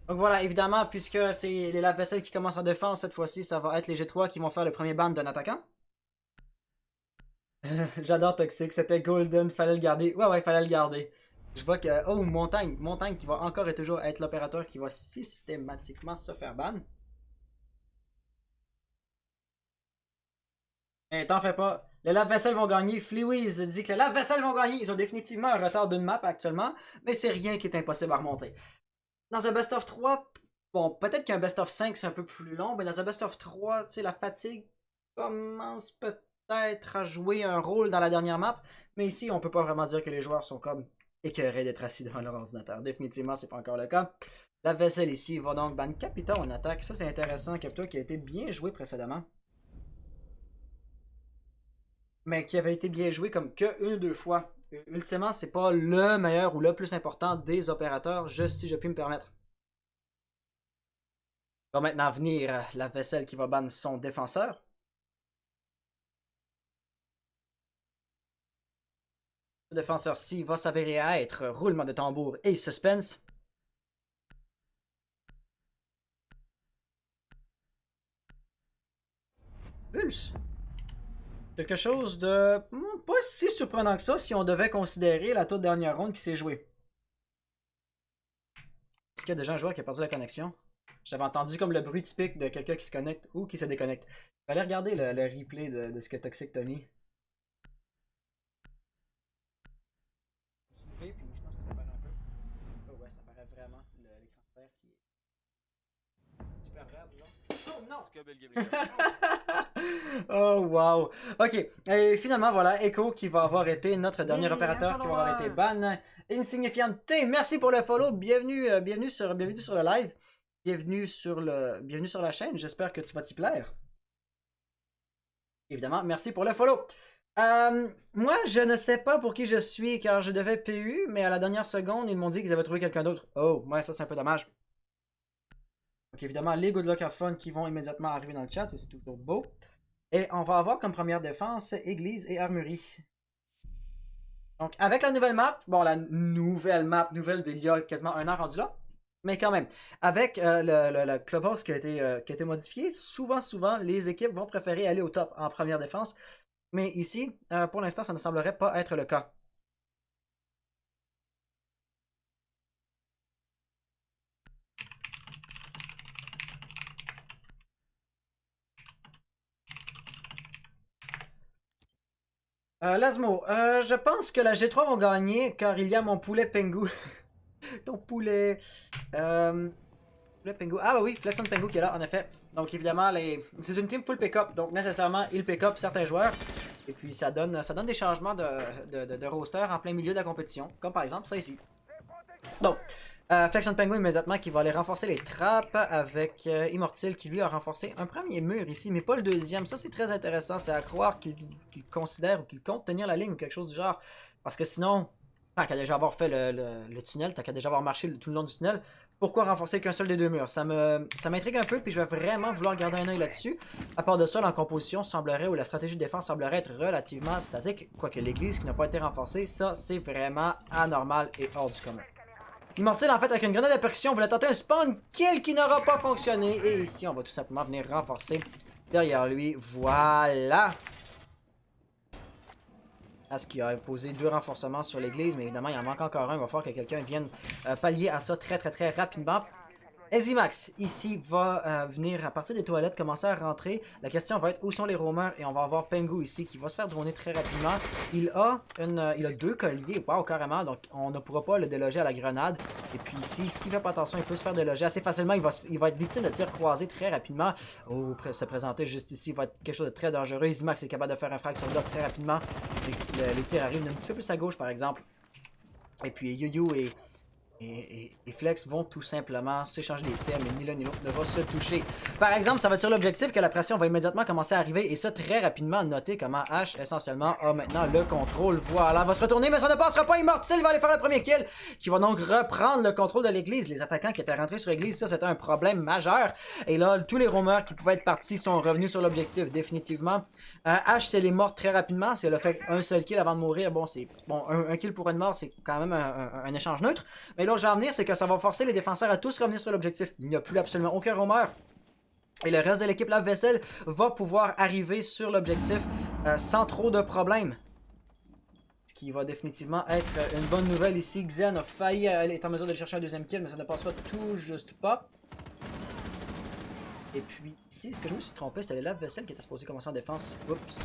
Donc voilà, évidemment, puisque c'est les lave-vaisselle qui commencent en défense, cette fois-ci, ça va être les G3 qui vont faire le premier ban d'un attaquant. J'adore Toxic, c'était Golden, fallait le garder. Ouais, fallait le garder. Je vois que. Oh, Montagne. Montagne qui va encore et toujours être l'opérateur qui va systématiquement se faire ban. Et t'en fais pas. Les lave-vaisselle vont gagner. Fleawies dit que les lave-vaisselle vont gagner. Ils ont définitivement un retard d'une map actuellement, mais c'est rien qui est impossible à remonter. Dans un best of 3, bon, peut-être qu'un best of 5 c'est un peu plus long, mais dans un best of 3, tu sais, la fatigue commence peut-être à jouer un rôle dans la dernière map, mais ici, on peut pas vraiment dire que les joueurs sont comme écœurés d'être assis devant leur ordinateur. Définitivement, c'est pas encore le cas. La vaisselle ici va donc ban Capita en attaque. Ça, c'est intéressant. Capita qui a été bien joué précédemment, mais qui avait été bien joué comme que une ou deux fois. Ultimement, c'est pas le meilleur ou le plus important des opérateurs, si je puis me permettre. Va maintenant venir la vaisselle qui va ban son défenseur. Le défenseur-ci va s'avérer à être roulement de tambour et suspense. Pulse. Quelque chose de pas si surprenant que ça si on devait considérer la toute dernière ronde qui s'est jouée. Est-ce qu'il y a déjà un joueur qui a perdu la connexion? J'avais entendu comme le bruit typique de quelqu'un qui se connecte ou qui se déconnecte. Je vais aller regarder le replay de ce que Toxic t'a mis. Puis je pense que ça paraît un peu. Oh ouais, ça paraît vraiment l'écran vert qui est super vert, disons. Oh non! Oh wow! Ok, et finalement voilà, Echo qui va avoir été notre dernier opérateur qui va avoir été ban. Insignifiante, merci pour le follow, bienvenue sur le live, bienvenue sur la chaîne, j'espère que tu vas t'y plaire. Évidemment, merci pour le follow. Moi, je ne sais pas pour qui je suis car je devais PU, mais à la dernière seconde, ils m'ont dit qu'ils avaient trouvé quelqu'un d'autre. Oh, ouais, ça c'est un peu dommage. Donc évidemment, les Good Luck Have Fun qui vont immédiatement arriver dans le chat, c'est toujours beau. Et on va avoir comme première défense Église et Armurerie. Donc avec la nouvelle map, bon la nouvelle d'il y a quasiment un an rendu là, mais quand même, avec le clubhouse qui a été modifié, souvent les équipes vont préférer aller au top en première défense. Mais ici, pour l'instant, ça ne semblerait pas être le cas. Lasmo, je pense que la G3 va gagner car il y a mon poulet Pengu. Ton poulet. Poulet Pengu. Ah bah oui, Flexon Pengu qui est là, en effet. Donc évidemment, c'est une team full pick-up. Donc nécessairement, il pick-up certains joueurs. Et puis ça donne des changements de roster en plein milieu de la compétition. Comme par exemple ça ici. Donc, Flexion Penguin immédiatement qui va aller renforcer les trappes avec Immortal qui lui a renforcé un premier mur ici, mais pas le deuxième. Ça c'est très intéressant, c'est à croire qu'il considère ou qu'il compte tenir la ligne ou quelque chose du genre. Parce que sinon, tant qu'à déjà avoir fait le tunnel, tant qu'à déjà avoir marché tout le long du tunnel, pourquoi renforcer qu'un seul des deux murs? Ça m'intrigue un peu, puis je vais vraiment vouloir garder un œil là-dessus. À part de ça, la composition semblerait, ou la stratégie de défense semblerait être relativement statique, quoique l'église qui n'a pas été renforcée, ça c'est vraiment anormal et hors du commun. Immortal, en fait, avec une grenade de percussion, voulait tenter un spawn kill qui n'aura pas fonctionné. Et ici, on va tout simplement venir renforcer derrière lui. Voilà. Parce qu'il a posé 2 renforcements sur l'église, mais évidemment, il en manque encore un. Il va falloir que quelqu'un vienne pallier à ça très rapidement. Ezimax, ici, va venir à partir des toilettes, commencer à rentrer. La question va être où sont les roamers et on va avoir Pengu ici qui va se faire droner très rapidement. Il a 2 colliers, wow, carrément, donc on ne pourra pas le déloger à la grenade. Et puis ici, s'il fait pas attention, il peut se faire déloger assez facilement. Il va être victime de tirs croisés très rapidement. Oh, se présenter juste ici va être quelque chose de très dangereux. Ezimax est capable de faire un frag sur le dock très rapidement. Les tirs arrivent un petit peu plus à gauche, par exemple. Et puis Yu et Flex vont tout simplement s'échanger des tirs, mais ni l'un ni l'autre ne va se toucher. Par exemple, ça va être sur l'objectif que la pression va immédiatement commencer à arriver, et ça très rapidement. Notez comment Ash, essentiellement, a maintenant le contrôle. Voilà, va se retourner, mais ça ne passera pas. Immortal va aller faire le premier kill, qui va donc reprendre le contrôle de l'église. Les attaquants qui étaient rentrés sur l'église, ça c'était un problème majeur. Et là, tous les roamers qui pouvaient être partis sont revenus sur l'objectif, définitivement. Ash, c'est les morts très rapidement. Si elle a fait un seul kill avant de mourir, bon, c'est un kill pour une mort, c'est quand même un échange neutre. Mais Et là, je vais en venir, c'est que ça va forcer les défenseurs à tous revenir sur l'objectif. Il n'y a plus absolument aucun roamer. Et le reste de l'équipe lave-vaisselle va pouvoir arriver sur l'objectif sans trop de problèmes. Ce qui va définitivement être une bonne nouvelle ici. Xen a failli être en mesure de chercher un deuxième kill, mais ça ne passera tout juste pas. Et puis ici, ce que je me suis trompé, c'est le lave-vaisselle qui était supposé commencer en défense. Oups.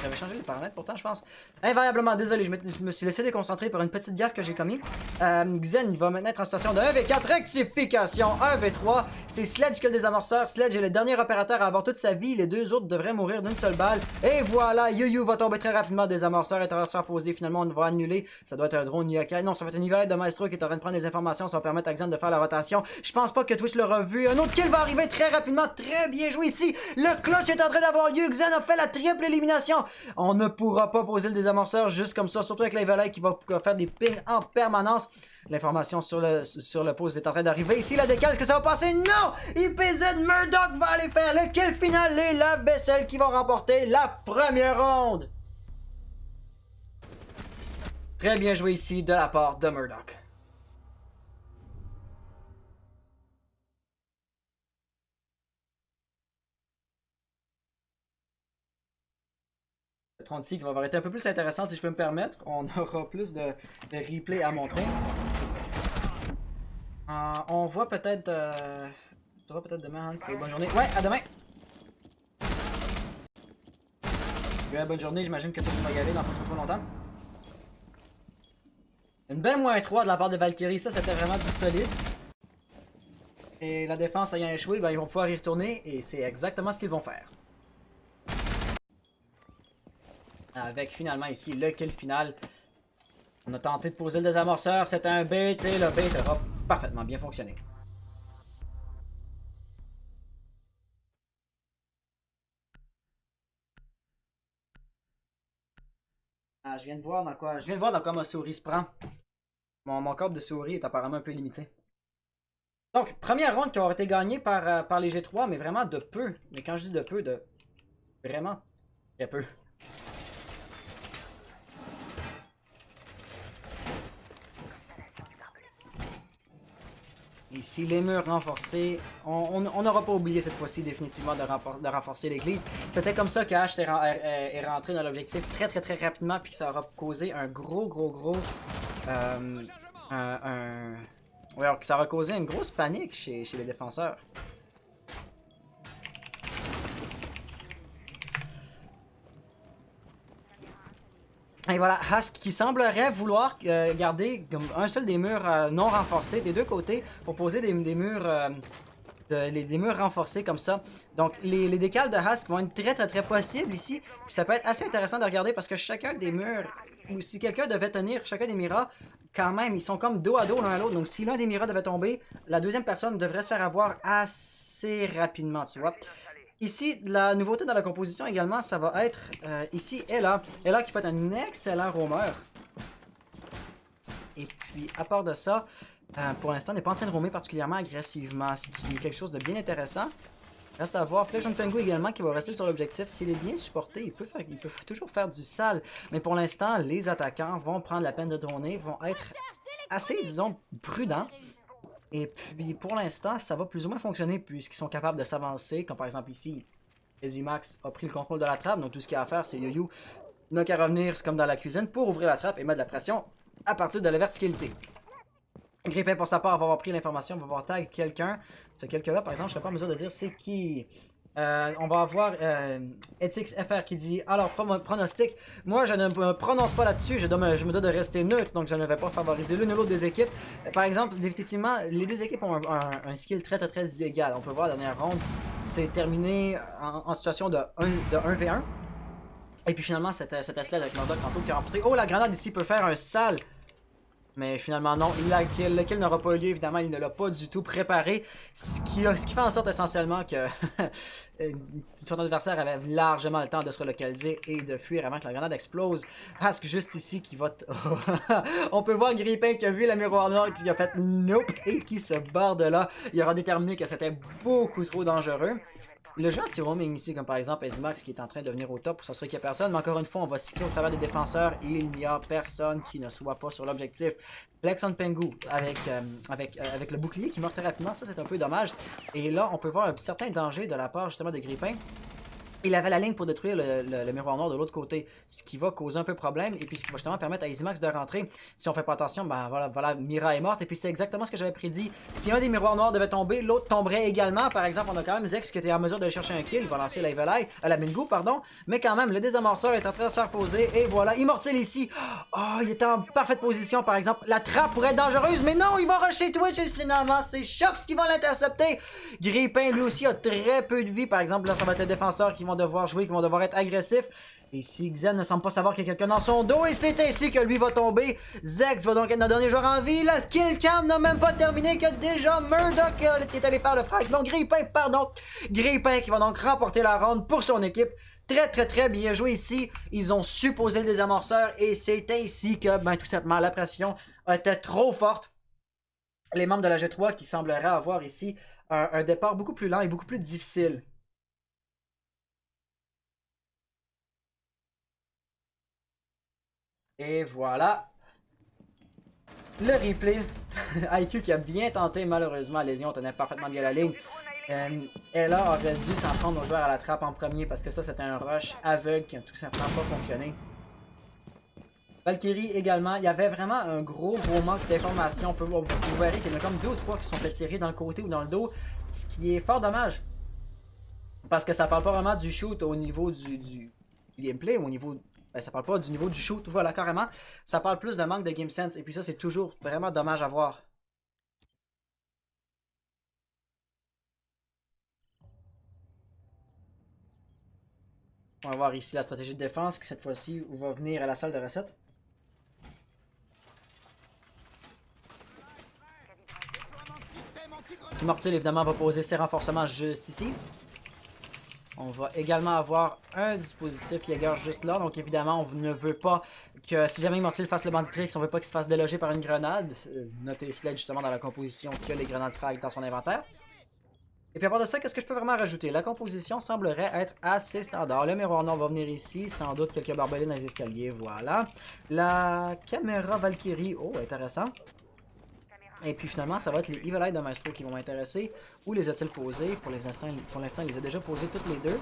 J'avais changé les paramètres pourtant, je pense. Invariablement, désolé, je me suis laissé déconcentrer par une petite gaffe que j'ai commis. Xen, il va maintenant être en situation de 1v4, rectification, 1v3. C'est Sledge qui a le désamorceur. Sledge est le dernier opérateur à avoir toute sa vie. Les deux autres devraient mourir d'une seule balle. Et voilà, Yu va tomber très rapidement. Désamorceur est en train de se faire poser. Finalement, on va annuler. Ça doit être un drone Yokai. Non, ça va être une nivellette de Maestro qui est en train de prendre des informations. Ça va permettre à Xen de faire la rotation. Je pense pas que Twitch l'aura vu. Un autre kill va arriver très rapidement. Très bien joué ici. Le clutch est en train d'avoir lieu. Xen a fait la triple élimination. On ne pourra pas poser le désamorceur juste comme ça, surtout avec l'Evelay qui va faire des pings en permanence. L'information sur le pose est en train d'arriver. Ici, la décale, est-ce que ça va passer? Non! IPZ Murdoch va aller faire le kill final et la vaisselle qui va remporter la première ronde. Très bien joué ici de la part de Murdoch. Ici qui va avoir été un peu plus intéressant si je peux me permettre. On aura plus de replay à montrer. On voit peut-être... On verra peut-être demain, c'est bonne journée. Ouais, à demain! Bonne journée, j'imagine que toi tu vas y aller dans pas trop longtemps. Une belle -3 de la part de Valkyrie, ça c'était vraiment du solide. Et la défense ayant échoué, ben, ils vont pouvoir y retourner et c'est exactement ce qu'ils vont faire. Avec finalement ici le kill final. On a tenté de poser le désamorceur, c'était un bait et le bait aura parfaitement bien fonctionné. Je viens de voir dans quoi ma souris se prend. Mon corps de souris est apparemment un peu limité. Donc, première ronde qui aura été gagnée par les G3, mais vraiment de peu. Mais quand je dis de peu, de vraiment très peu. Ici, les murs renforcés. On n'aura pas oublié cette fois-ci définitivement de renforcer l'église. C'était comme ça que Ash est rentré dans l'objectif très rapidement, puis ça aura causé un gros... Ouais, ça aura causé une grosse panique chez les défenseurs. Et voilà, Hask qui semblerait vouloir garder un seul des murs non renforcés des deux côtés pour poser des murs des murs renforcés comme ça. Donc les décales de Hask vont être très possibles ici. Puis ça peut être assez intéressant de regarder parce que chacun des murs, ou si quelqu'un devait tenir chacun des miras, quand même, ils sont comme dos à dos l'un à l'autre. Donc si l'un des miras devait tomber, la deuxième personne devrait se faire avoir assez rapidement, tu vois. Ici, la nouveauté dans la composition également, ça va être ici Ella. Ella qui peut être un excellent roamer. Et puis, à part de ça, pour l'instant, n'est pas en train de roamer particulièrement agressivement, ce qui est quelque chose de bien intéressant. Reste à voir. Flexion Pengu également qui va rester sur l'objectif. S'il est bien supporté, il peut toujours faire du sale. Mais pour l'instant, les attaquants vont prendre la peine de droner, vont être assez, disons, prudents. Et puis pour l'instant, ça va plus ou moins fonctionner puisqu'ils sont capables de s'avancer. Comme par exemple ici, Easymax a pris le contrôle de la trappe. Donc tout ce qu'il y a à faire, c'est Yoyu n'a qu'à revenir comme dans la cuisine pour ouvrir la trappe et mettre de la pression à partir de la verticalité. Grippin pour sa part va avoir pris l'information, va avoir tag quelqu'un. Ce quelqu'un-là, par exemple, je ne serais pas en mesure de dire c'est qui. On va avoir Ethics FR qui dit alors pronostic, moi je ne me prononce pas là-dessus, je me dois de rester neutre, donc je ne vais pas favoriser l'une ou l'autre des équipes. Par exemple, effectivement, les deux équipes ont un skill très égal. On peut voir la dernière ronde, c'est terminé en situation de 1v1. Et puis finalement, c'était Sledge avec Murdoch tantôt qui a remporté. Oh, la grenade ici peut faire un sale. Mais finalement non, le kill n'aura pas eu lieu, évidemment, il ne l'a pas du tout préparé, ce qui fait en sorte essentiellement que son adversaire avait largement le temps de se relocaliser et de fuir avant que la grenade explose. Parce que juste ici, qui va... On peut voir Grippin qui a vu la miroir noire qui a fait nope et qui se barre de là. Il aura déterminé que c'était beaucoup trop dangereux. Le jeu anti-roaming ici, comme par exemple Ezimax qui est en train de venir au top pour s'assurer qu'il n'y a personne, mais encore une fois, on va cycler au travers des défenseurs et il n'y a personne qui ne soit pas sur l'objectif. Flexon Pengu avec le bouclier qui meurt très rapidement, ça c'est un peu dommage. Et là, on peut voir un certain danger de la part justement de Grippin. Il avait la ligne pour détruire le miroir noir de l'autre côté, ce qui va causer un peu de problème et puis ce qui va justement permettre à Ezimax de rentrer. Si on fait pas attention, ben voilà, Mira est morte et puis c'est exactement ce que j'avais prédit. Si un des miroirs noirs devait tomber, l'autre tomberait également. Par exemple, on a quand même Zex qui était en mesure de chercher un kill, il va lancer la Mingu, pardon, mais quand même, le désamorceur est en train de se faire poser et voilà, Immortal ici. Oh, il était en parfaite position, par exemple. La trappe pourrait être dangereuse, mais non, il va rusher Twitch et finalement, c'est Shox qui va l'intercepter. Grippin, lui aussi, a très peu de vie, par exemple, là, ça va être les défenseurs qui vont devoir jouer, qui vont devoir être agressifs. Et si Xen ne semble pas savoir qu'il y a quelqu'un dans son dos, et c'est ainsi que lui va tomber. Zex va donc être notre dernier joueur en vie. La kill cam n'a même pas terminé que déjà Murdoch qui est allé faire le frag. Non, Grippin, pardon. Grippin qui va donc remporter la ronde pour son équipe. Très bien joué ici. Ils ont su poser le désamorceur et c'est ainsi que, ben, tout simplement, la pression était trop forte. Les membres de la G3 qui sembleraient avoir ici un départ beaucoup plus lent et beaucoup plus difficile. Et voilà. Le replay. IQ qui a bien tenté, malheureusement, Lésion tenait parfaitement bien la ligne. Ella aurait dû s'en prendre aux joueurs à la trappe en premier parce que ça c'était un rush aveugle qui a tout simplement pas fonctionné. Valkyrie également, il y avait vraiment un gros manque d'informations. Vous verrez qu'il y en a comme 2 ou 3 qui sont fait tirer dans le côté ou dans le dos, ce qui est fort dommage. Parce que ça parle pas vraiment du shoot au niveau du gameplay, ou au niveau... Ben, ça parle pas du niveau du shoot, voilà, carrément. Ça parle plus de manque de game sense, et puis ça, c'est toujours vraiment dommage à voir. On va voir ici la stratégie de défense, qui cette fois-ci va venir à la salle de recette. Immortal, évidemment, va poser ses renforcements juste ici. On va également avoir un dispositif Jäger juste là. Donc évidemment, on ne veut pas que si jamais Immortal fasse le Banditrix, on veut pas qu'il se fasse déloger par une grenade. Notez Sledge justement dans la composition qu'il y a les grenades frag dans son inventaire. Et puis à part de ça, qu'est-ce que je peux vraiment rajouter? La composition semblerait être assez standard. Le miroir noir va venir ici, sans doute quelques barbelés dans les escaliers, voilà. La caméra Valkyrie, oh intéressant. Et puis finalement, ça va être les Evil Eye de Maestro qui vont m'intéresser. Où les a-t-il posés? Pour l'instant, il les a déjà posés toutes les deux.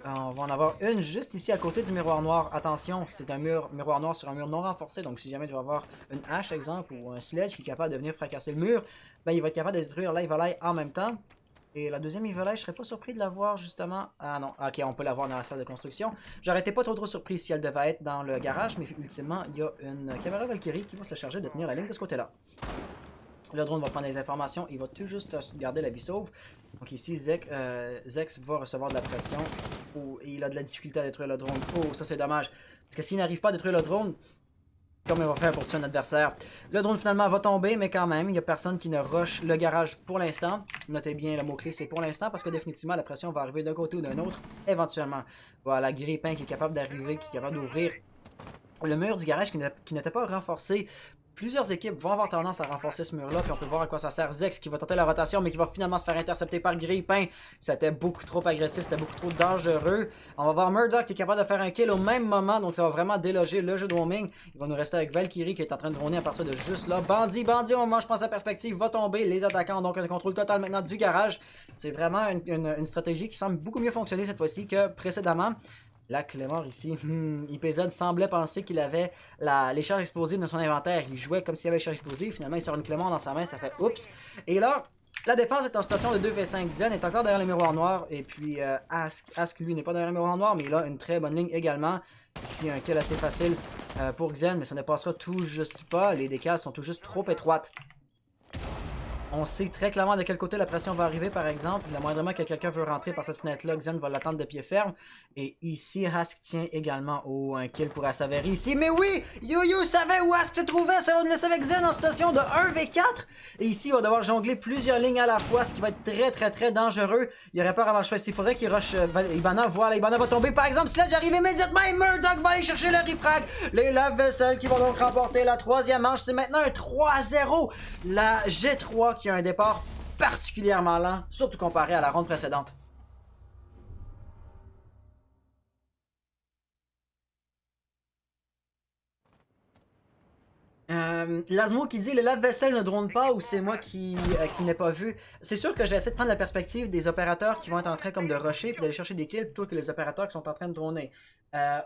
On va en avoir une juste ici à côté du miroir noir. Attention, c'est un miroir noir sur un mur non renforcé. Donc si jamais tu vas avoir une hache, exemple, ou un sledge qui est capable de venir fracasser le mur, ben, il va être capable de détruire l'Evil Eye en même temps. Et la deuxième Evil Eye, je serais pas surpris de la voir justement... Ah non, ok, on peut la voir dans la salle de construction. J'aurais été pas trop surpris si elle devait être dans le garage, mais ultimement, il y a une caméra Valkyrie qui va se charger de tenir la ligne de ce côté-là. Le drone va prendre des informations, il va tout juste garder la vie sauve. Donc ici, Zex va recevoir de la pression. Oh, et il a de la difficulté à détruire le drone. Oh, ça c'est dommage. Parce que s'il n'arrive pas à détruire le drone, comment il va faire pour tuer un adversaire? Le drone finalement va tomber, mais quand même, il n'y a personne qui ne rush le garage pour l'instant. Notez bien, le mot-clé c'est pour l'instant, parce que définitivement la pression va arriver d'un côté ou d'un autre, éventuellement. Voilà, Grippin qui est capable d'arriver, qui est capable d'ouvrir le mur du garage qui n'était pas renforcé. Plusieurs équipes vont avoir tendance à renforcer ce mur-là, puis on peut voir à quoi ça sert. Zex qui va tenter la rotation, mais qui va finalement se faire intercepter par Grippin. C'était beaucoup trop agressif, c'était beaucoup trop dangereux. On va voir Murdoch qui est capable de faire un kill au même moment, donc ça va vraiment déloger le jeu de roaming. Il va nous rester avec Valkyrie qui est en train de droner à partir de juste là. Bandit, au moment où je pense la perspective va tomber. Les attaquants ont donc un contrôle total maintenant du garage. C'est vraiment une stratégie qui semble beaucoup mieux fonctionner cette fois-ci que précédemment. Là, Clémor ici, IPZ semblait penser qu'il avait les charges explosives dans son inventaire. Il jouait comme s'il y avait les charges explosives. Finalement, il sort une Clémor dans sa main, ça fait oups. Et là, la défense est en situation de 2v5. Zen est encore derrière le miroir noir. Et puis Ask lui, n'est pas derrière le miroir noir, mais il a une très bonne ligne également. Ici, un kill assez facile pour Xen, mais ça ne passera tout juste pas. Les décales sont tout juste trop étroites. On sait très clairement de quel côté la pression va arriver, par exemple. Le moindrement que quelqu'un veut rentrer par cette fenêtre-là, Xen va l'attendre de pied ferme. Et ici, Ask tient également un kill pourrait s'avérer ici. Mais oui! Yu savait où Ask se trouvait! Ça va nous laisser avec Xen en situation de 1v4. Et ici, il va devoir jongler plusieurs lignes à la fois, ce qui va être très dangereux. Il aurait peur avant le choix. Il faudrait qu'il rush Ibana. Voilà, Ibana va tomber. Par exemple, Sledge arrive immédiatement et Murdoch va aller chercher le refrag. Les lave-vaisselle qui vont donc remporter la troisième manche. C'est maintenant un 3-0. La G3 qui a un départ particulièrement lent, surtout comparé à la ronde précédente. Lasmo qui dit le lave-vaisselle ne drone pas ou c'est moi qui n'ai pas vu. C'est sûr que je vais essayer de prendre la perspective des opérateurs qui vont être en train comme de rusher puis d'aller chercher des kills plutôt que les opérateurs qui sont en train de droner.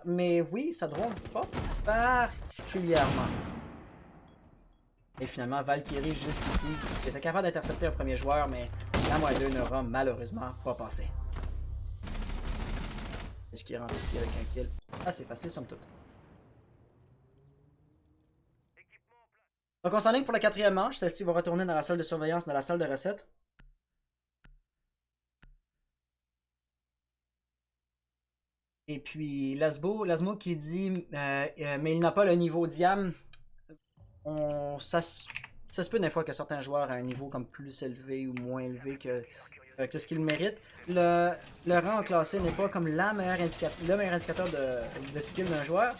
Mais oui, ça drone pas particulièrement. Et finalement, Valkyrie juste ici, qui était capable d'intercepter un premier joueur, mais la moins 2 n'aura malheureusement pas passé. Est-ce qu'il rentre ici avec un kill? Assez facile somme toute. Donc on s'enligne pour la quatrième manche. Celle-ci va retourner dans la salle de surveillance, dans la salle de recettes. Et puis Lasmo qui dit mais il n'a pas le niveau Diam. Ça se peut des fois que certains joueurs aient un niveau comme plus élevé ou moins élevé que ce qu'ils méritent. Le rang classé n'est pas comme le meilleur indicateur de skill d'un joueur.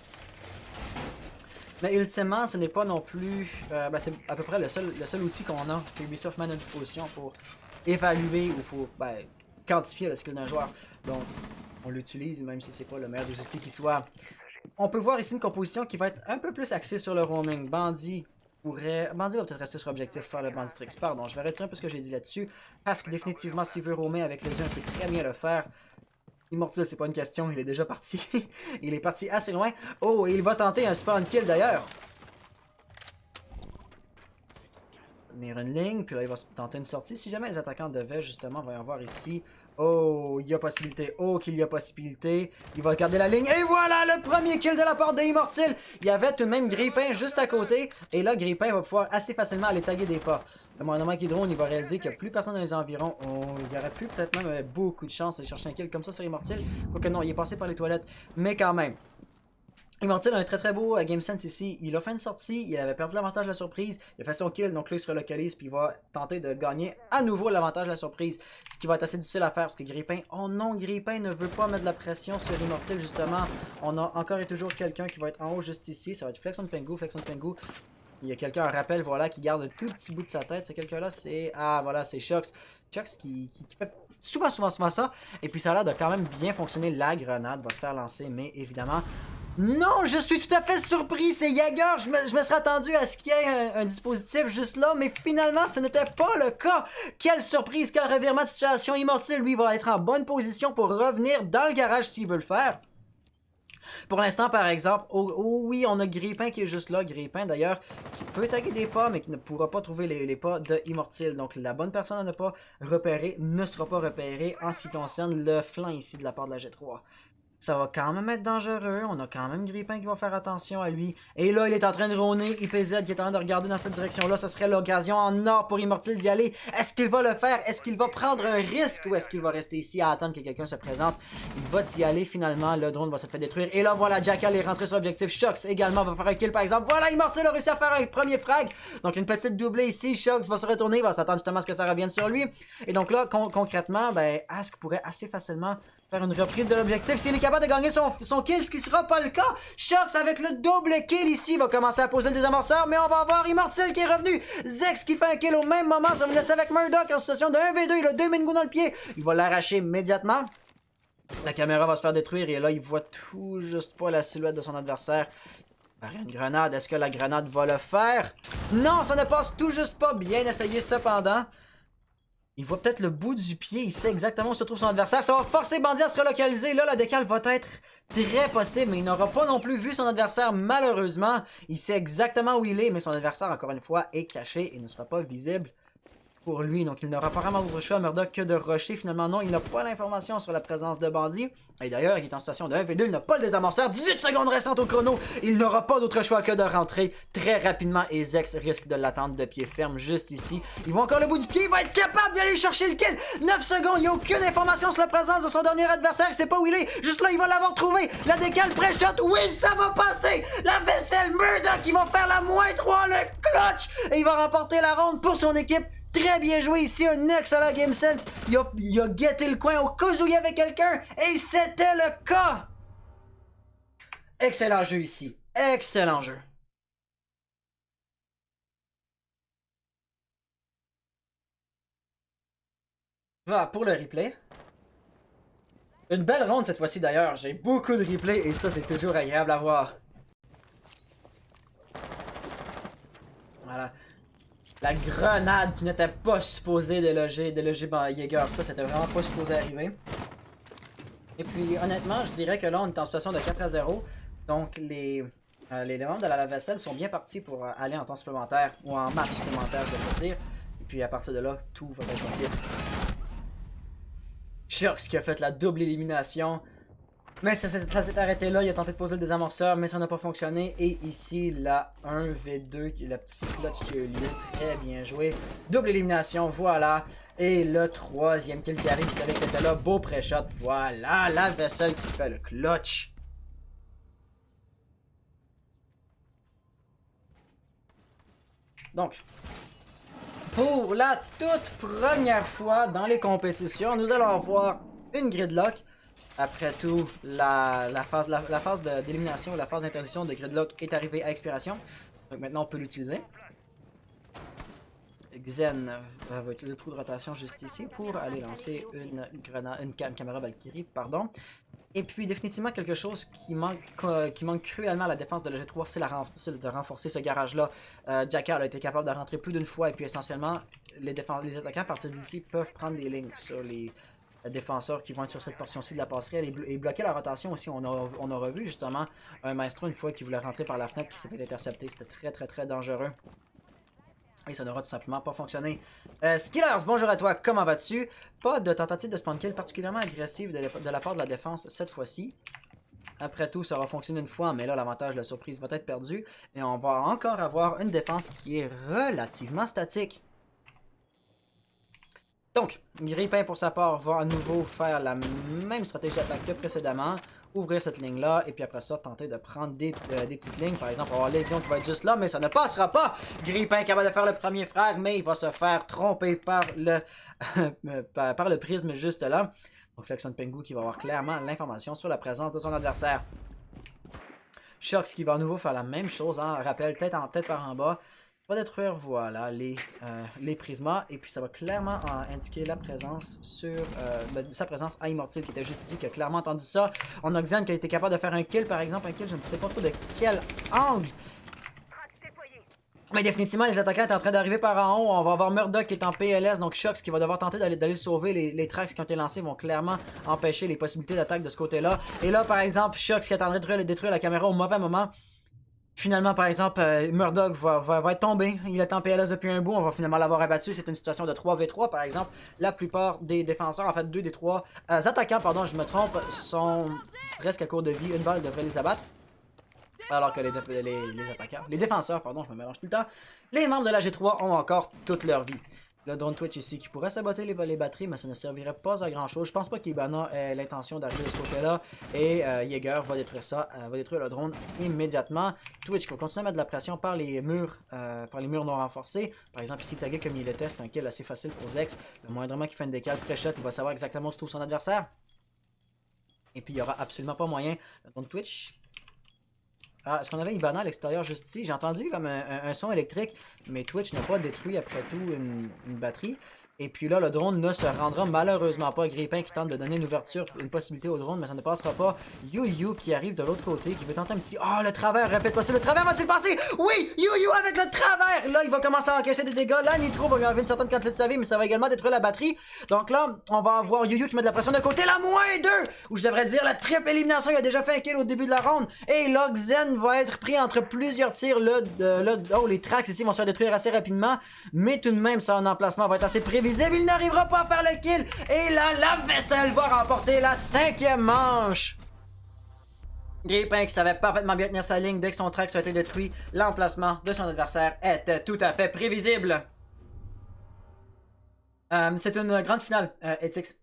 Mais ultimement, ce n'est pas non plus... c'est à peu près le seul outil qu'on a, que Ubisoft met à notre disposition pour évaluer ou pour quantifier le skill d'un joueur. Donc, on l'utilise même si c'est pas le meilleur des outils qui soit. On peut voir ici une composition qui va être un peu plus axée sur le roaming. Bandit va peut-être rester sur objectif, faire le Bandit Tricks. Pardon, je vais retirer un peu ce que j'ai dit là-dessus. Parce que définitivement, s'il veut roamer avec les yeux, il peut très bien le faire. Immortal, c'est pas une question, il est déjà parti. Il est parti assez loin. Oh, et il va tenter un spawn kill d'ailleurs. Tenir une ligne, puis là il va tenter une sortie. Si jamais les attaquants devaient justement, on va y en voir ici. Oh, il y a possibilité. Oh, qu'il y a possibilité. Il va garder la ligne. Et voilà le premier kill de la part de Immortal. Il y avait tout de même Grippin juste à côté. Et là, Grippin va pouvoir assez facilement aller taguer des pas. Le moment qu'il drone, il va réaliser qu'il n'y a plus personne dans les environs. Oh, il y aurait pu peut-être même beaucoup de chance d'aller chercher un kill comme ça sur Immortal. Quoique non, il est passé par les toilettes. Mais quand même. Immortal a un très beau GameSense ici. Il a fait une sortie, il avait perdu l'avantage de la surprise, il a fait son kill, donc là il se relocalise puis il va tenter de gagner à nouveau l'avantage de la surprise. Ce qui va être assez difficile à faire parce que Grippin, oh non, Grippin ne veut pas mettre de la pression sur Immortal justement. On a encore et toujours quelqu'un qui va être en haut juste ici, ça va être Flexon Pengu. Il y a quelqu'un, un rappel, voilà, qui garde un tout petit bout de sa tête. Ce quelqu'un-là, c'est... Ah, voilà, c'est Shox. Shox qui fait souvent ça. Et puis ça a l'air de quand même bien fonctionner. La grenade va se faire lancer, mais évidemment... Non, je suis tout à fait surpris, c'est Jagger. Je me serais attendu à ce qu'il y ait un dispositif juste là, mais finalement, ce n'était pas le cas. Quelle surprise, quel revirement de situation. Immortal, lui, va être en bonne position pour revenir dans le garage s'il veut le faire. Pour l'instant, par exemple, oh oui, on a Grippin qui est juste là. Grippin, d'ailleurs, qui peut taguer des pas, mais qui ne pourra pas trouver les pas de Immortal. Donc, la bonne personne à ne pas repérer ne sera pas repérée en ce qui concerne le flanc ici de la part de la G3. Ça va quand même être dangereux. On a quand même Grippin qui va faire attention à lui. Et là, il est en train de droner. IPZ qui est en train de regarder dans cette direction-là. Ce serait l'occasion en or pour Immortal d'y aller. Est-ce qu'il va le faire? Est-ce qu'il va prendre un risque? Ou est-ce qu'il va rester ici à attendre que quelqu'un se présente? Il va y aller finalement. Le drone va se faire détruire. Et là, voilà, Jackal est rentré sur l'objectif. Shox également va faire un kill par exemple. Voilà, Immortal a réussi à faire un premier frag. Donc une petite doublée ici. Shox va se retourner. Il va s'attendre justement à ce que ça revienne sur lui. Et donc là, concrètement, Ask pourrait assez facilement faire une reprise de l'objectif. S'il est capable de gagner son kill, ce qui sera pas le cas. Shox avec le double kill ici va commencer à poser le désamorceur, mais on va avoir Immortal qui est revenu. Zex qui fait un kill au même moment. Ça me laisse avec Murdoch en situation de 1v2. Il a 2 Mingo dans le pied. Il va l'arracher immédiatement. La caméra va se faire détruire et là, il voit tout juste pas la silhouette de son adversaire. Par une grenade. Est-ce que la grenade va le faire? Non, ça ne passe tout juste pas. Bien essayé cependant. Il voit peut-être le bout du pied, il sait exactement où se trouve son adversaire. Ça va forcer Bandit à se relocaliser. Là, la décale va être très possible, mais il n'aura pas non plus vu son adversaire, malheureusement. Il sait exactement où il est, mais son adversaire, encore une fois, est caché et ne sera pas visible pour lui. Donc, il n'aura pas vraiment d'autre choix, Murdoch, que de rusher. Finalement, non, il n'a pas l'information sur la présence de Bandit. Et d'ailleurs, il est en situation de 1v2, il n'a pas le désamorceur. 18 secondes restantes au chrono. Il n'aura pas d'autre choix que de rentrer très rapidement. Et Zex risque de l'attendre de pied ferme juste ici. Il voit encore le bout du pied. Il va être capable d'aller chercher le kill. 9 secondes. Il n'y a aucune information sur la présence de son dernier adversaire. Il sait pas où il est. Juste là, il va l'avoir trouvé. La décale pré-shot. Oui, ça va passer. La vaisselle Murdoch qui va faire la -3. Le clutch. Et il va remporter la ronde pour son équipe. Très bien joué ici, un excellent game sense. Il a guetté le coin au cas où il y avait quelqu'un. Et c'était le cas. Excellent jeu ici. Excellent jeu. Va pour le replay. Une belle ronde cette fois-ci d'ailleurs. J'ai beaucoup de replay et ça c'est toujours agréable à voir. Voilà. La grenade qui n'était pas supposée déloger Jaeger. Ça, c'était vraiment pas supposé arriver. Et puis, honnêtement, je dirais que là, on est en situation de 4-0. Donc, les membres de la lave-vaisselle sont bien partis pour aller en temps supplémentaire, ou en map supplémentaire, je vais dire. Et puis, à partir de là, tout va être possible. Shurks qui a fait la double élimination. Mais ça s'est arrêté là, il a tenté de poser le désamorceur, mais ça n'a pas fonctionné. Et ici, la 1v2, qui est le petit clutch qui a eu lieu, très bien joué. Double élimination, voilà. Et le troisième kill qui arrive, qui savait qu'il était là, beau pré-shot, voilà. La vaisselle qui fait le clutch. Donc, pour la toute première fois dans les compétitions, nous allons avoir une gridlock. Après tout, la phase d'élimination, la phase d'interdiction de gridlock est arrivée à expiration. Donc maintenant, on peut l'utiliser. Xen va utiliser le trou de rotation juste ici pour aller lancer une caméra Valkyrie, pardon. Et puis définitivement quelque chose qui manque cruellement à la défense de la G3, c'est de renforcer ce garage-là. Jackal a été capable de rentrer plus d'une fois et puis essentiellement, les attaquants à partir d'ici peuvent prendre des lignes sur les défenseurs qui vont être sur cette portion-ci de la passerelle et bloquer la rotation aussi. On a revu justement un maestro une fois qui voulait rentrer par la fenêtre qui s'est fait intercepter. C'était très dangereux. Et ça n'aura tout simplement pas fonctionné. Skillers, bonjour à toi, comment vas-tu? Pas de tentative de spawn kill particulièrement agressive de la part de la défense cette fois-ci. Après tout, ça aura fonctionné une fois, mais là, l'avantage de la surprise va être perdu. Et on va encore avoir une défense qui est relativement statique. Donc, Gripin pour sa part va à nouveau faire la même stratégie d'attaque que précédemment. Ouvrir cette ligne-là, et puis après ça, tenter de prendre des petites lignes. Par exemple, on va avoir Lésion qui va être juste là, mais ça ne passera pas. Gripin est capable de faire le premier frag, mais il va se faire tromper par le, par le prisme juste là. Donc, Flexion Pengu qui va avoir clairement l'information sur la présence de son adversaire. Shurks qui va à nouveau faire la même chose, hein, rappel, tête par en bas. Va détruire, voilà, les prismas. Et puis ça va clairement indiquer la présence sur sa présence à Immortal qui était juste ici, qui a clairement entendu ça. On a Xen qui a été capable de faire un kill, par exemple, un kill, je ne sais pas trop de quel angle. Mais définitivement, les attaquants sont en train d'arriver par en haut. On va avoir Murdoch qui est en PLS, donc Shurks qui va devoir tenter d'aller sauver les tracks qui ont été lancés vont clairement empêcher les possibilités d'attaque de ce côté-là. Et là, par exemple, Shurks qui est en train de détruire la caméra au mauvais moment. Finalement, par exemple, Murdoch va être tombé. Il est en PLS depuis un bout. On va finalement l'avoir abattu. C'est une situation de 3v3, par exemple. La plupart des défenseurs, en fait, 2 des 3 attaquants, pardon, je me trompe, sont presque à court de vie. Une balle devrait les abattre. Alors que les attaquants, les défenseurs, pardon, je me mélange tout le temps. Les membres de la G3 ont encore toute leur vie. Le drone Twitch ici qui pourrait saboter les batteries, mais ça ne servirait pas à grand chose. Je pense pas qu'Ibana ait l'intention d'arriver de ce côté-là. Et Jaeger va détruire ça, va détruire le drone immédiatement. Twitch qui va continuer à mettre de la pression par les murs non renforcés. Par exemple, ici, tagué comme il était, c'est un kill assez facile pour Zex. Le moindrement qui fait une décale pré-shot, il va savoir exactement où se trouve son adversaire. Et puis, il n'y aura absolument pas moyen. Le drone Twitch. Ah, est-ce qu'on avait Ibana à l'extérieur juste ici? J'ai entendu comme un son électrique, mais Twitch n'a pas détruit après tout une batterie. Et puis là, le drone ne se rendra malheureusement pas. Gripin qui tente de donner une ouverture, une possibilité au drone, mais ça ne passera pas. Yu qui arrive de l'autre côté, qui veut tenter un petit... Oh, le travers, répète pas, c'est le travers va-t-il passer? Oui, Yu avec le travers! Là, il va commencer à encaisser des dégâts. Là, Nitro va lui enlever une certaine quantité de sa vie, mais ça va également détruire la batterie. Donc là, on va avoir Yu qui met de la pression de côté. La -2! Ou je devrais dire la triple élimination. Il a déjà fait un kill au début de la ronde. Et là, Xen va être pris entre plusieurs tirs. Oh, les tracks ici vont se faire détruire assez rapidement. Mais tout de même, son emplacement va être assez prévisible. Il n'arrivera pas à faire le kill. Et là, la vaisselle va remporter la 5e manche. Gripin qui savait parfaitement bien tenir sa ligne dès que son track a été détruit. L'emplacement de son adversaire était tout à fait prévisible. C'est une grande finale, Etix.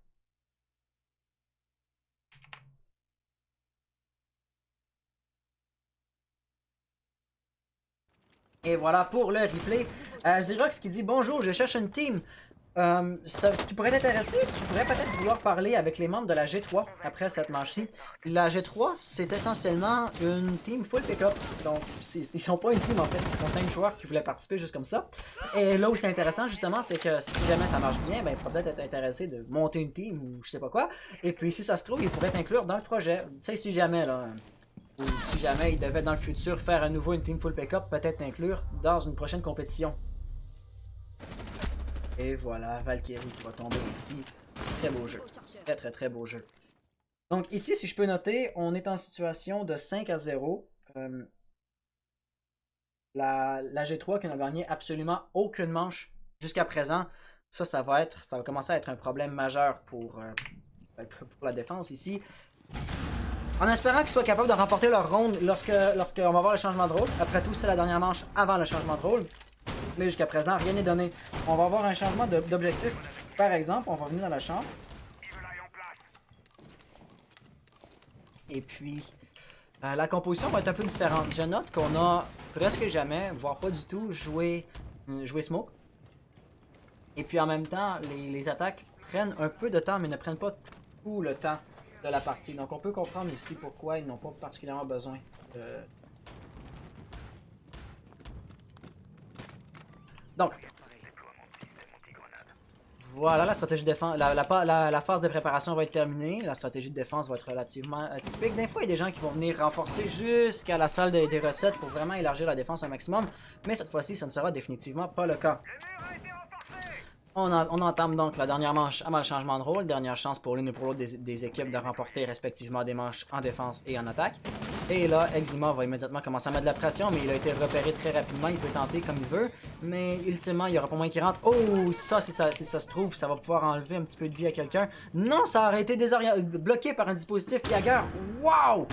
Et voilà pour le replay. Xerox qui dit bonjour, je cherche une team. Ce qui pourrait t'intéresser, tu pourrais peut-être vouloir parler avec les membres de la G3 après cette manche-ci. La G3, c'est essentiellement une team full pick-up. Donc, ils sont pas une team en fait, ils sont 5 joueurs qui voulaient participer juste comme ça. Et là où c'est intéressant justement, c'est que si jamais ça marche bien, ben, il pourrait peut-être être intéressé de monter une team ou je sais pas quoi. Et puis si ça se trouve, ils pourraient t'inclure dans le projet. Tu sais, si jamais là. ou si jamais ils devaient dans le futur faire à nouveau une team full pick-up, peut-être inclure dans une prochaine compétition. Et voilà, Valkyrie qui va tomber ici. Très beau jeu. Très très très beau jeu. Donc ici, si je peux noter, on est en situation de 5-0. La G3 qui n'a gagné absolument aucune manche jusqu'à présent. Ça va commencer à être un problème majeur pour la défense ici. En espérant qu'ils soient capables de remporter leur ronde lorsqu'on va voir le changement de rôle. Après tout, c'est la dernière manche avant le changement de rôle. Mais jusqu'à présent, rien n'est donné. On va avoir un changement d'objectif. Par exemple, on va venir dans la chambre. Et puis, la composition va être un peu différente. Je note qu'on a presque jamais, voire pas du tout, joué Smoke. Et puis en même temps, les attaques prennent un peu de temps, mais ne prennent pas tout le temps de la partie. Donc on peut comprendre aussi pourquoi ils n'ont pas particulièrement besoin de... Donc, voilà, la stratégie de défense, la phase de préparation va être terminée. La stratégie de défense va être relativement typique. Des fois, il y a des gens qui vont venir renforcer jusqu'à la salle des recettes pour vraiment élargir la défense un maximum. Mais cette fois-ci, ça ne sera définitivement pas le cas. On entame donc la dernière manche avant le changement de rôle. Dernière chance pour l'une et pour l'autre des équipes de remporter respectivement des manches en défense et en attaque. Et là, Eczema va immédiatement commencer à mettre de la pression, mais il a été repéré très rapidement. Il peut tenter comme il veut, mais ultimement, il n'y aura pas moins qui rentre. Oh, ça, si ça se trouve, ça va pouvoir enlever un petit peu de vie à quelqu'un. Non, ça aurait été bloqué par un dispositif Jagger. Wow!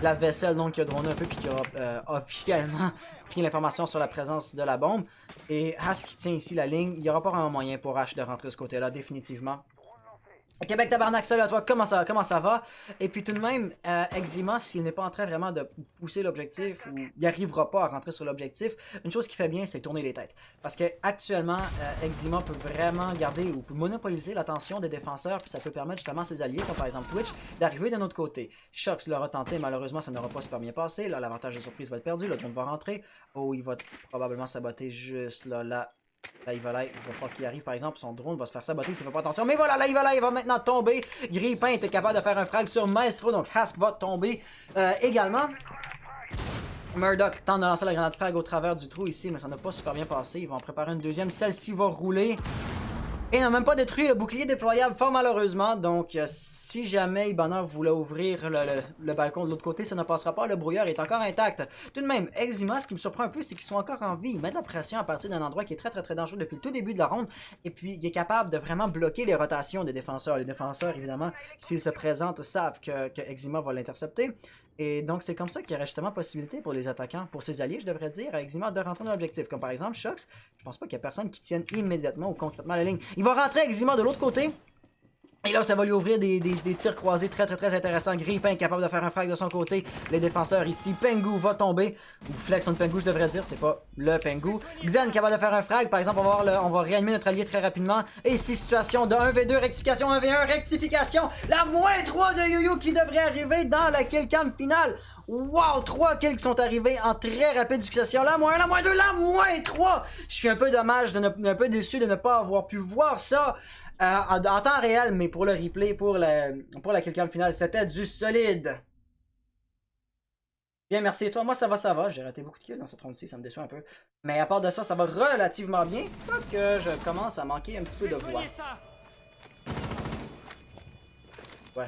La vaisselle, donc, qui a droné un peu, puis qui a officiellement pris l'information sur la présence de la bombe. Et Hask qui tient ici la ligne, il n'y aura pas un moyen pour H de rentrer de ce côté-là, définitivement. Québec Tabarnak, salut à toi, comment ça va? Et puis tout de même, Eczema, s'il n'est pas en train vraiment de pousser l'objectif, ou il n'arrivera pas à rentrer sur l'objectif, une chose qu'il fait bien, c'est tourner les têtes. Parce que actuellement, Eczema peut vraiment garder ou peut monopoliser l'attention des défenseurs, puis ça peut permettre justement à ses alliés, comme par exemple Twitch, d'arriver de notre côté. Shox l'aura tenté, malheureusement, ça n'aura pas super bien passé. Là, l'avantage de surprise va être perdu, le drone va rentrer. Oh, il va probablement saboter juste là. Là, il va falloir qu'il arrive, par exemple, son drone va se faire saboter s'il ne fait pas attention. Mais voilà, il va maintenant tomber. Grippin était capable de faire un frag sur Maestro, donc Hask va tomber également. Murdoch tente de lancer la grenade frag au travers du trou ici, mais ça n'a pas super bien passé. Ils vont en préparer une deuxième. Celle-ci va rouler. Et n'a même pas détruit le bouclier déployable, fort malheureusement. Donc, si jamais Ibanner voulait ouvrir le balcon de l'autre côté, ça ne passera pas. Le brouillard est encore intact. Tout de même, Eczema, ce qui me surprend un peu, c'est qu'ils sont encore en vie. Ils mettent la pression à partir d'un endroit qui est très très très dangereux depuis le tout début de la ronde. Et puis, il est capable de vraiment bloquer les rotations des défenseurs. Les défenseurs, évidemment, s'ils se présentent, savent que Eczema va l'intercepter. Et donc, c'est comme ça qu'il y aurait justement possibilité pour les attaquants, pour ses alliés, je devrais dire, à Eczema de rentrer dans l'objectif. Comme par exemple, Shox, je pense pas qu'il y a personne qui tienne immédiatement ou concrètement la ligne. Il va rentrer Eczema de l'autre côté. Et là, ça va lui ouvrir des tirs croisés très très très intéressants. Grippin est capable de faire un frag de son côté. Les défenseurs ici. Pengu va tomber. Ou Flex on Pengu, je devrais dire. C'est pas le Pengu. Xen capable de faire un frag. Par exemple, on va réanimer notre allié très rapidement. Et ici, situation de 1v2, rectification, 1v1, rectification. La -3 de Yuyu qui devrait arriver dans la kill cam finale. Wow, 3 kills qui sont arrivés en très rapide succession. La -1, la -2, la -3. Je suis un peu un peu déçu de ne pas avoir pu voir ça. En temps réel, mais pour le replay, pour la killcam finale, c'était du solide. Bien, merci. Et toi, moi, ça va. J'ai raté beaucoup de kills dans cette ronde-ci, ça me déçoit un peu. Mais à part de ça, ça va relativement bien. Faut que je commence à manquer un petit peu de voix. Ouais,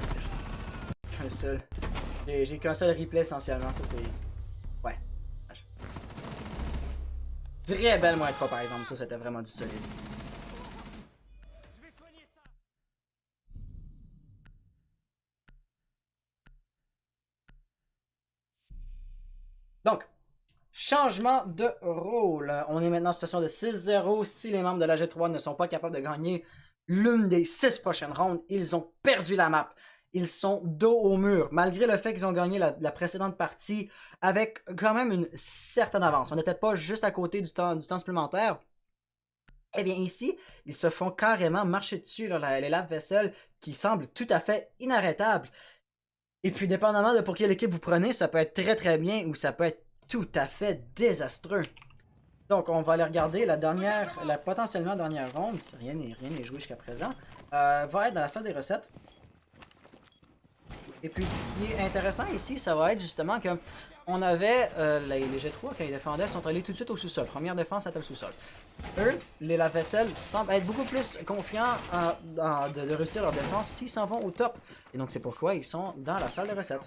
j'ai qu'un seul replay essentiellement, ça c'est... Ouais. Très belle -3 par exemple, ça c'était vraiment du solide. Donc, changement de rôle. On est maintenant en situation de 6-0. Si les membres de la G3 ne sont pas capables de gagner l'une des 6 prochaines rondes, ils ont perdu la map. Ils sont dos au mur, malgré le fait qu'ils ont gagné la précédente partie avec quand même une certaine avance. On n'était pas juste à côté du temps supplémentaire. Eh bien ici, ils se font carrément marcher dessus, là, les lave-vaisselle qui semblent tout à fait inarrêtables. Et puis, dépendamment de pour quelle équipe vous prenez, ça peut être très très bien ou ça peut être tout à fait désastreux. Donc, on va aller regarder la potentiellement dernière ronde, si rien n'est joué jusqu'à présent, va être dans la salle des recettes. Et puis ce qui est intéressant ici, ça va être justement que on avait les G3 quand ils défendaient sont allés tout de suite au sous-sol. Première défense c'était le sous-sol. Eux, les lave-vaisselle semblent être beaucoup plus confiants de réussir leur défense s'ils s'en vont au top. Et donc c'est pourquoi ils sont dans la salle de recette.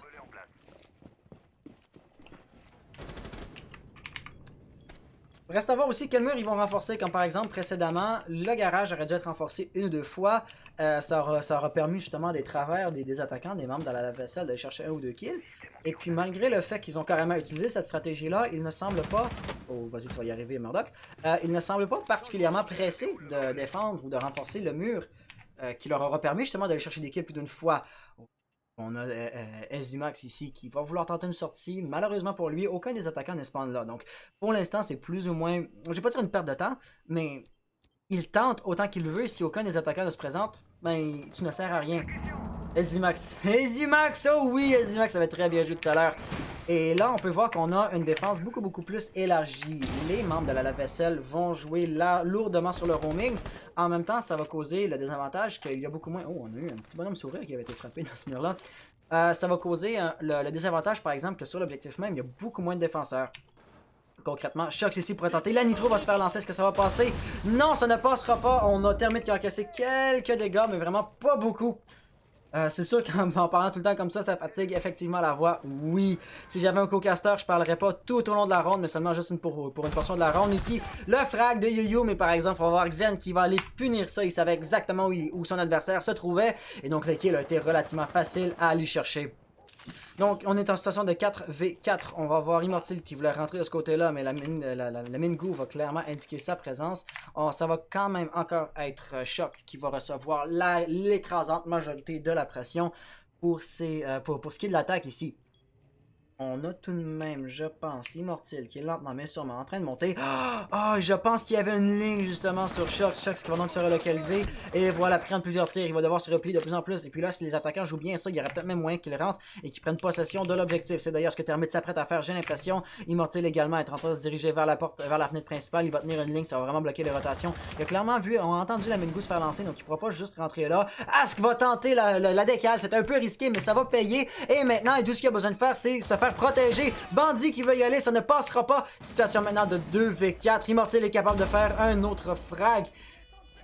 Reste à voir aussi quel mur ils vont renforcer, comme par exemple précédemment, le garage aurait dû être renforcé une ou deux fois. Ça aura permis justement des travers des attaquants, des membres de la lave-vaisselle d'aller chercher un ou deux kills. Et puis malgré le fait qu'ils ont carrément utilisé cette stratégie-là, ils ne semblent pas... Oh, vas-y, tu vas y arriver, Murdoch. Ils ne semblent pas particulièrement pressés de défendre ou de renforcer le mur qui leur aura permis justement d'aller chercher des kills plus d'une fois. On a Ezimax ici qui va vouloir tenter une sortie. Malheureusement pour lui, aucun des attaquants ne spawn là. Donc pour l'instant, c'est plus ou moins... Je vais pas dire une perte de temps, mais il tente autant qu'il veut. Si aucun des attaquants ne se présente, ben tu ne sers à rien. Ezimax. Ezimax! Oh oui, Ezimax avait très bien joué tout à l'heure. Et là, on peut voir qu'on a une défense beaucoup plus élargie. Les membres de la lave-vaisselle vont jouer là lourdement sur le roaming. En même temps, ça va causer le désavantage qu'il y a beaucoup moins... Oh, on a eu un petit bonhomme sourire qui avait été frappé dans ce mur-là. Ça va causer le désavantage, par exemple, que sur l'objectif même, il y a beaucoup moins de défenseurs. Concrètement, Shox ici pourrait tenter. La Nitro va se faire lancer. Est-ce que ça va passer? Non, ça ne passera pas. On a Thermite qui a encaissé quelques dégâts, mais vraiment pas beaucoup. C'est sûr qu'en parlant tout le temps comme ça fatigue effectivement la voix. Oui, si j'avais un co-caster, je parlerais pas tout au long de la ronde, mais seulement juste pour une portion de la ronde ici. Le frag de Yu-Yu, mais par exemple, on va voir Xen qui va aller punir ça. Il savait exactement où son adversaire se trouvait. Et donc le kill a été relativement facile à aller chercher. Donc, on est en situation de 4v4. On va voir Immortal qui voulait rentrer de ce côté-là, mais la mine Goo va clairement indiquer sa présence. Ça va quand même encore être Shock qui va recevoir l'écrasante majorité de la pression pour ce qui est de l'attaque ici. On a tout de même, je pense, Immortal qui est lentement mais sûrement en train de monter. Je pense qu'il y avait une ligne justement sur Shox. Shox qui va donc se relocaliser. Et voilà, prendre plusieurs tirs. Il va devoir se replier de plus en plus. Et puis là, si les attaquants jouent bien ça, il y aurait peut-être même moyen qu'ils rentrent et qu'ils prennent possession de l'objectif. C'est d'ailleurs ce que Thermite s'apprête à faire, j'ai l'impression. Immortal également est en train de se diriger vers la porte, vers la fenêtre principale. Il va tenir une ligne, ça va vraiment bloquer les rotations. Il a clairement vu, on a entendu la Mingo se faire lancer, donc il ne pourra pas juste rentrer là. Ask va tenter la décale. C'est un peu risqué, mais ça va payer. Et maintenant, tout ce qu'il a besoin de faire, c'est se faire protéger. Bandit qui veut y aller, ça ne passera pas. Situation maintenant de 2v4. Immortal est capable de faire un autre frag.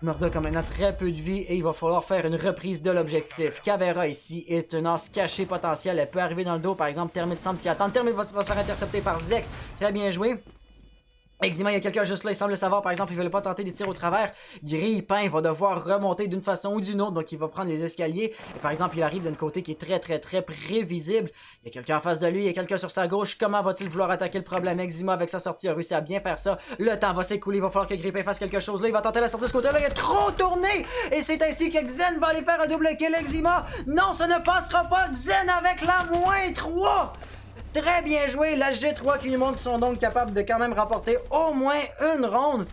Murdoch a maintenant très peu de vie et il va falloir faire une reprise de l'objectif. Caveira ici est un as caché potentiel. Elle peut arriver dans le dos, par exemple. Thermite semble s'y attendre. Thermite va se faire intercepter par Zex. Très bien joué. Exima, il y a quelqu'un juste là, il semble le savoir, par exemple, il ne veut pas tenter des tirs au travers. Gris, Pain va devoir remonter d'une façon ou d'une autre, donc il va prendre les escaliers. Et par exemple, il arrive d'un côté qui est très prévisible. Il y a quelqu'un en face de lui, il y a quelqu'un sur sa gauche. Comment va-t-il vouloir attaquer le problème? Exima, avec sa sortie, a réussi à bien faire ça. Le temps va s'écouler, il va falloir que Gris Pain fasse quelque chose là. Il va tenter la sortie de ce côté-là, il a trop tourné! Et c'est ainsi que Xen va aller faire un double kill. Exima, non, ça ne passera pas. Xen avec la -3! Très bien joué, la G3 qui nous montre qu'ils sont donc capables de quand même remporter au moins une ronde.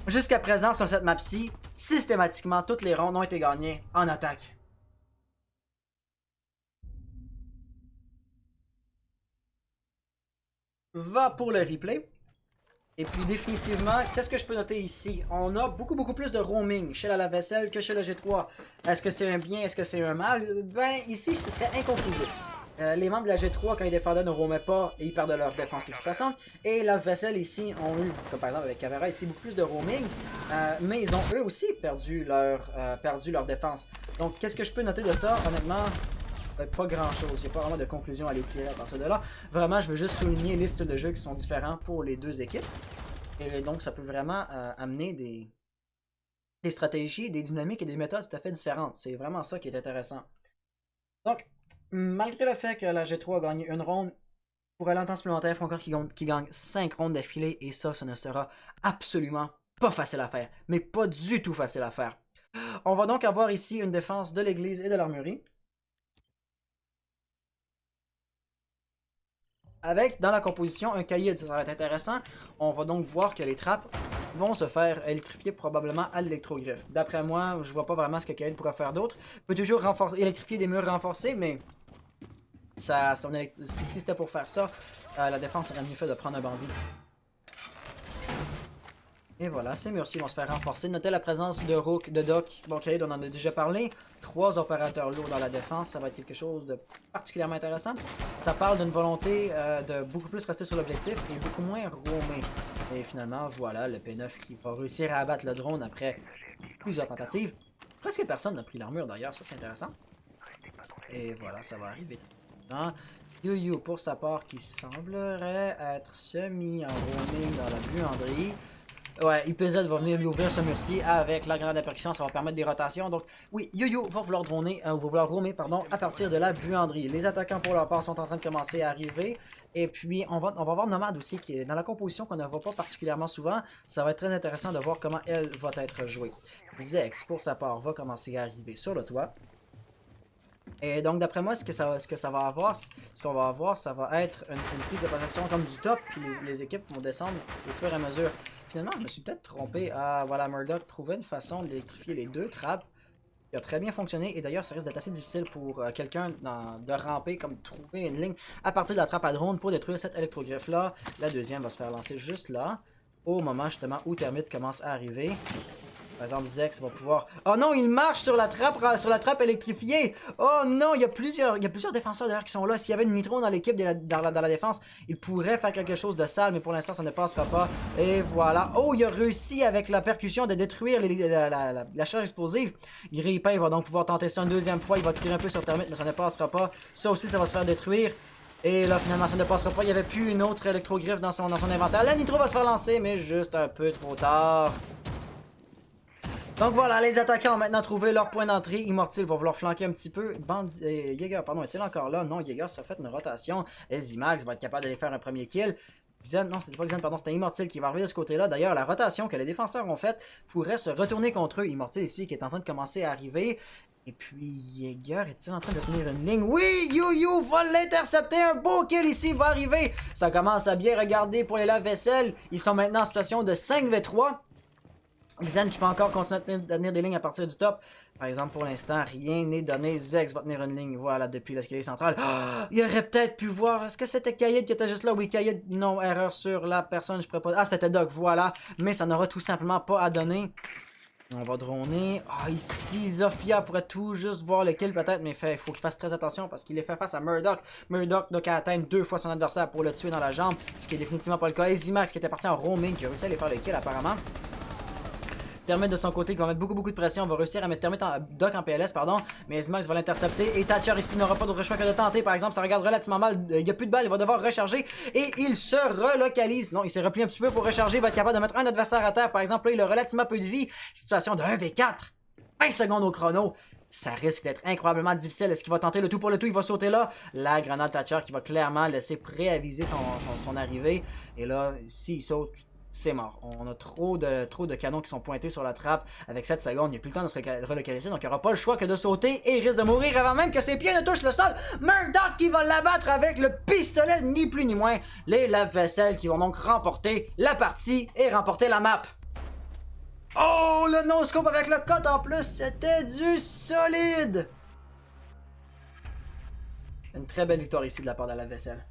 Jusqu'à présent, sur cette map-ci, systématiquement, toutes les rondes ont été gagnées en attaque. Va pour le replay. Et puis définitivement, qu'est-ce que je peux noter ici? On a beaucoup plus de roaming chez la lave-vaisselle que chez le G3. Est-ce que c'est un bien? Est-ce que c'est un mal? Ben, ici, ce serait inconclusif. Les membres de la G3, quand ils défendaient, ne roamaient pas et ils perdaient leur défense de toute façon. Et la vaisselle ici ont eu, comme par exemple avec Caveira ici, beaucoup plus de roaming. Mais ils ont eux aussi perdu leur défense. Donc qu'est-ce que je peux noter de ça? Honnêtement, pas grand chose. Il n'y a pas vraiment de conclusion à les tirer à partir de là. Vraiment, je veux juste souligner les styles de jeu qui sont différents pour les deux équipes. Et donc ça peut vraiment amener des stratégies, des dynamiques et des méthodes tout à fait différentes. C'est vraiment ça qui est intéressant. Donc, malgré le fait que la G3 a gagné une ronde, pour aller en temps supplémentaire, il faut encore qu'ils gagnent 5 rondes d'affilée et ça ne sera absolument pas facile à faire. Mais pas du tout facile à faire. On va donc avoir ici une défense de l'église et de l'armurerie. Avec, dans la composition, un cahier, ça va être intéressant. On va donc voir que les trappes vont se faire électrifier probablement à l'électrogriffe. D'après moi, je vois pas vraiment ce que Kaïd pourra faire d'autre. Peut toujours électrifier des murs renforcés, mais si c'était pour faire ça, la défense serait mieux fait de prendre un bandit. Et voilà, ces murs-ci vont se faire renforcer. Notez la présence de Rook, de Doc. Bon, Kaïd, on en a déjà parlé. 3 opérateurs lourds dans la défense, ça va être quelque chose de particulièrement intéressant. Ça parle d'une volonté de beaucoup plus rester sur l'objectif et beaucoup moins roamer. Et finalement, voilà, le P9 qui va réussir à abattre le drone après plusieurs tentatives. Presque personne n'a pris l'armure d'ailleurs, ça c'est intéressant. Et voilà, ça va arriver. Yu pour sa part qui semblerait être semi en roaming dans la buanderie. Ouais, IPZ va venir lui ouvrir ce mur-ci avec la grenade de percussion, ça va permettre des rotations. Donc oui, Yu va vouloir droner, va vouloir roamer, pardon, à partir de la buanderie. Les attaquants pour leur part sont en train de commencer à arriver. Et puis on va voir Nomade aussi qui est dans la composition qu'on ne voit pas particulièrement souvent. Ça va être très intéressant de voir comment elle va être jouée. Zex pour sa part va commencer à arriver sur le toit. Et donc d'après moi, ce qu'on va avoir, ça va être une prise de possession comme du top, puis les équipes vont descendre au fur et à mesure. Finalement, je me suis peut-être trompé. Ah, voilà, Murdoch trouvait une façon d'électrifier les deux trappes. Il a très bien fonctionné, et d'ailleurs, ça risque d'être assez difficile pour quelqu'un de ramper, comme trouver une ligne à partir de la trappe à drone pour détruire cette électrogriffe-là. La deuxième va se faire lancer juste là, au moment justement où Termite commence à arriver. Par exemple, Zex va pouvoir... Oh non, il marche sur la trappe électrifiée! Oh non, il y a plusieurs défenseurs d'ailleurs qui sont là. S'il y avait une Nitro dans l'équipe dans la défense, il pourrait faire quelque chose de sale, mais pour l'instant, ça ne passera pas. Et voilà. Oh, il a réussi avec la percussion de détruire la charge explosive. Grippin va donc pouvoir tenter ça une deuxième fois. Il va tirer un peu sur Termite, mais ça ne passera pas. Ça aussi, ça va se faire détruire. Et là, finalement, ça ne passera pas. Il n'y avait plus une autre électrogriffe dans son inventaire. La Nitro va se faire lancer, mais juste un peu trop tard. Donc voilà, les attaquants ont maintenant trouvé leur point d'entrée. Immortal va vouloir flanquer un petit peu. Jaeger, pardon, est-il encore là? Non, Jaeger, ça fait une rotation. Et Zimax va être capable d'aller faire un premier kill. Zen, non, c'était pas Zen, pardon, c'était Immortal qui va arriver de ce côté-là. D'ailleurs, la rotation que les défenseurs ont faite pourrait se retourner contre eux. Immortal ici qui est en train de commencer à arriver. Et puis, Jaeger est-il en train de tenir une ligne? Oui, Yu va l'intercepter. Un beau kill ici va arriver. Ça commence à bien regarder pour les lave-vaisselle. Ils sont maintenant en situation de 5v3. Zen qui peut encore continuer à tenir des lignes à partir du top. Par exemple, pour l'instant, rien n'est donné. Zex va tenir une ligne, voilà, depuis l'escalier central. Oh, il aurait peut-être pu voir. Est-ce que c'était Kaïd qui était juste là? Oui, Kaïd, non, erreur sur la personne, je pourrais pas... Ah, c'était Doc, voilà. Mais ça n'aura tout simplement pas à donner. On va droner. Ah, ici, Zofia pourrait tout juste voir le kill peut-être, mais il faut qu'il fasse très attention parce qu'il est fait face à Murdoch. Murdoch a atteint 2 fois son adversaire pour le tuer dans la jambe, ce qui est définitivement pas le cas. Et Zimax qui était parti en roaming, qui a réussi à aller faire le kill apparemment. Termite de son côté qui va mettre beaucoup de pression, va réussir à mettre Termite Doc en PLS, pardon, mais Zimax va l'intercepter et Thatcher ici n'aura pas d'autre choix que de tenter, par exemple, ça regarde relativement mal, il n'y a plus de balles, il va devoir recharger et il se relocalise, non, il s'est replié un petit peu pour recharger, il va être capable de mettre un adversaire à terre, par exemple, là, il a relativement peu de vie, situation de 1v4, 20 secondes au chrono. Ça risque d'être incroyablement difficile. Est-ce qu'il va tenter le tout pour le tout? Il va sauter là. La grenade Thatcher qui va clairement laisser préaviser son arrivée. Et là, s'il saute, c'est mort. On a trop de canons qui sont pointés sur la trappe. Avec 7 secondes, il n'y a plus le temps de se relocaliser. Donc il n'y aura pas le choix que de sauter. Et il risque de mourir avant même que ses pieds ne touchent le sol. Murdoch qui va l'abattre avec le pistolet, ni plus ni moins. Les lave-vaisselle qui vont donc remporter la partie et remporter la map. Oh, le no-scope avec le cut en plus, c'était du solide! Une très belle victoire ici de la part de la lave-vaisselle.